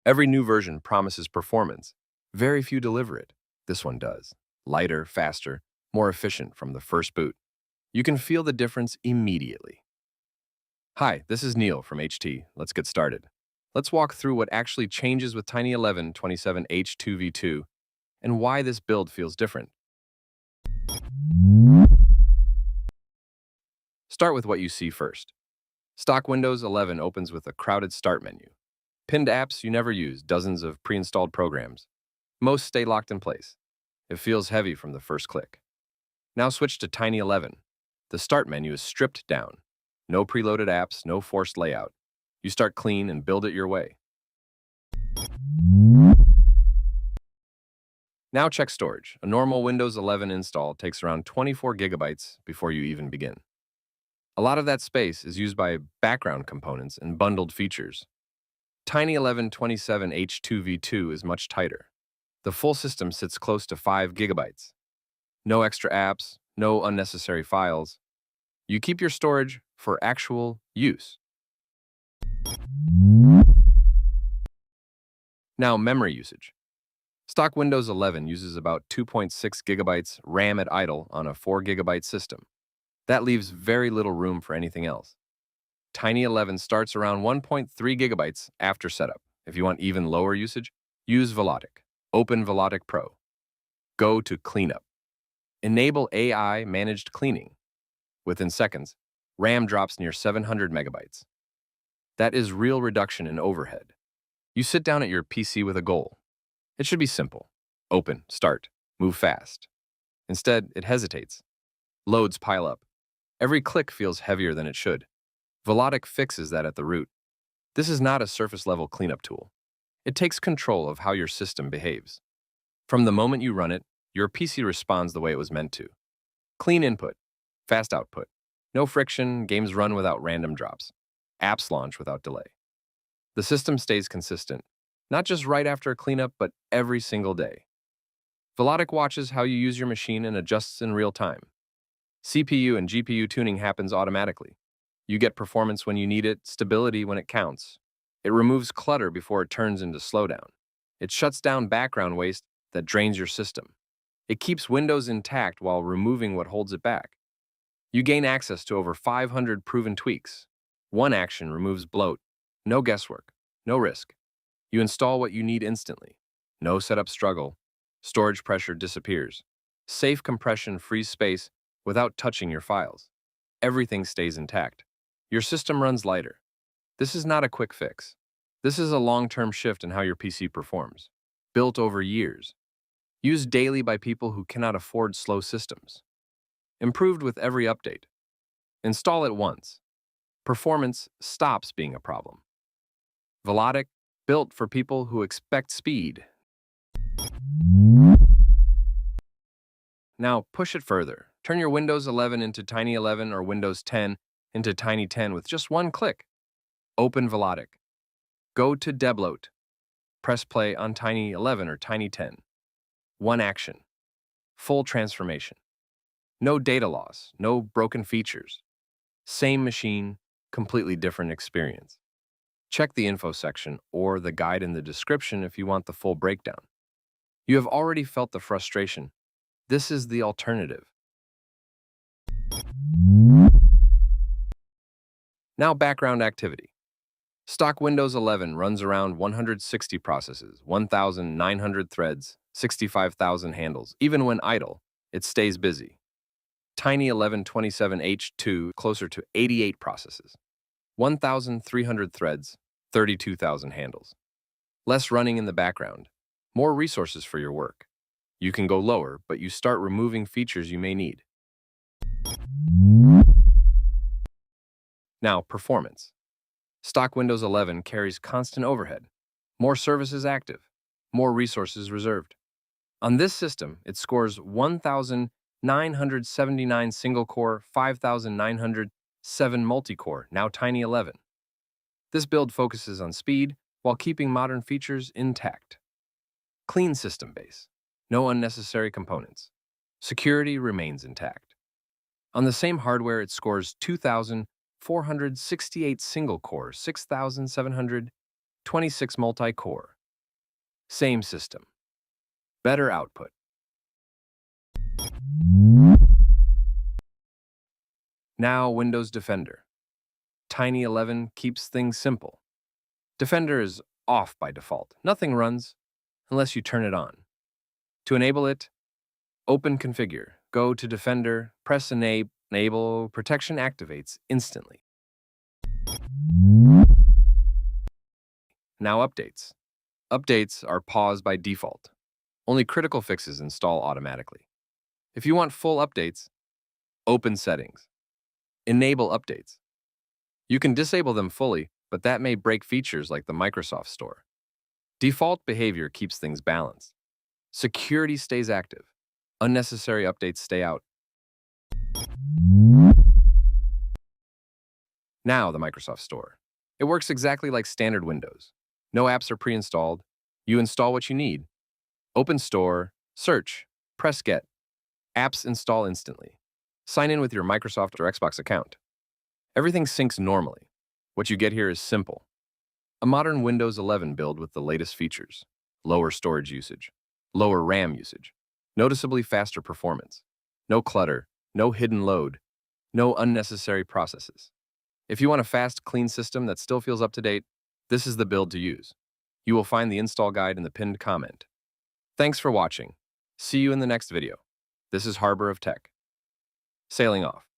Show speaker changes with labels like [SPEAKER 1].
[SPEAKER 1] Every new version promises performance. Very few deliver it. This one does. Lighter, faster, more efficient from the first boot. You can feel the difference immediately. Hi, this is Neil from HT. Let's get started. Let's walk through what actually changes with Tiny 1127H2V2 and why this build feels different. Start with what you see first. Stock Windows 11 opens with a crowded start menu. Pinned apps you never use, dozens of pre-installed programs. Most stay locked in place. It feels heavy from the first click. Now switch to Tiny 11. The start menu is stripped down. No preloaded apps, no forced layout. You start clean and build it your way. Now check storage. A normal Windows 11 install takes around 24 gigabytes before you even begin. A lot of that space is used by background components and bundled features. Tiny 1127H2V2 is much tighter. The full system sits close to 5 gigabytes. No extra apps, no unnecessary files. You keep your storage for actual use. Now, memory usage. Stock Windows 11 uses about 2.6 gigabytes RAM at idle on a 4 gigabyte system. That leaves very little room for anything else. Tiny 11 starts around 1.3 gigabytes after setup. If you want even lower usage, use Velotic. Open Velotic Pro. Go to Cleanup. Enable AI managed cleaning. Within seconds, RAM drops near 700 megabytes. That is real reduction in overhead. You sit down at your PC with a goal. It should be simple. Open, start, move fast. Instead, it hesitates. Loads pile up. Every click feels heavier than it should. Velotic fixes that at the root. This is not a surface-level cleanup tool. It takes control of how your system behaves. From the moment you run it, your PC responds the way it was meant to. Clean input, fast output. No friction, games run without random drops. Apps launch without delay. The system stays consistent, not just right after a cleanup, but every single day. Velotic watches how you use your machine and adjusts in real time. CPU and GPU tuning happens automatically. You get performance when you need it, stability when it counts. It removes clutter before it turns into slowdown. It shuts down background waste that drains your system. It keeps Windows intact while removing what holds it back. You gain access to over 500 proven tweaks. One action removes bloat. No guesswork, no risk. You install what you need instantly. No setup struggle. Storage pressure disappears. Safe compression frees space without touching your files. Everything stays intact. Your system runs lighter. This is not a quick fix. This is a long-term shift in how your PC performs. Built over years. Used daily by people who cannot afford slow systems. Improved with every update. Install it once. Performance stops being a problem. Velotic, built for people who expect speed. Now push it further. Turn your Windows 11 into Tiny 11 or Windows 10 into Tiny 10 with just one click. Open Velotic. Go to Debloat. Press play on Tiny 11 or Tiny 10. One action. Full transformation. No data loss, no broken features. Same machine, completely different experience. Check the info section or the guide in the description if you want the full breakdown. You have already felt the frustration. This is the alternative. Now background activity. Stock Windows 11 runs around 160 processes, 1,900 threads, 65,000 handles. Even when idle, it stays busy. Tiny 1127H2 closer to 88 processes, 1,300 threads, 32,000 handles. Less running in the background, more resources for your work. You can go lower, but you start removing features you may need. Now, performance. Stock Windows 11 carries constant overhead, more services active, more resources reserved. On this system, it scores 1,979 single-core, 5,907 multi-core, now Tiny 11. This build focuses on speed while keeping modern features intact. Clean system base, no unnecessary components. Security remains intact. On the same hardware, it scores 2,468 single-core, 6,726 multi-core, Same system. Better output. Now Windows Defender. Tiny 11 keeps things simple. Defender is off by default. Nothing runs unless you turn it on. To enable it, open Configure. Go to Defender, press Enable, protection activates instantly. Now updates. Updates are paused by default. Only critical fixes install automatically. If you want full updates, open Settings. Enable updates. You can disable them fully, but that may break features like the Microsoft Store. Default behavior keeps things balanced. Security stays active. Unnecessary updates stay out. Now the Microsoft Store. It works exactly like standard Windows. No apps are pre-installed. You install what you need. Open Store, search, press Get. Apps install instantly. Sign in with your Microsoft or Xbox account. Everything syncs normally. What you get here is simple. A modern Windows 11 build with the latest features. Lower storage usage. Lower RAM usage. Noticeably faster performance. No clutter. No hidden load. No unnecessary processes. If you want a fast, clean system that still feels up to date, this is the build to use. You will find the install guide in the pinned comment. Thanks for watching. See you in the next video. This is Harbor of Tech. Sailing off.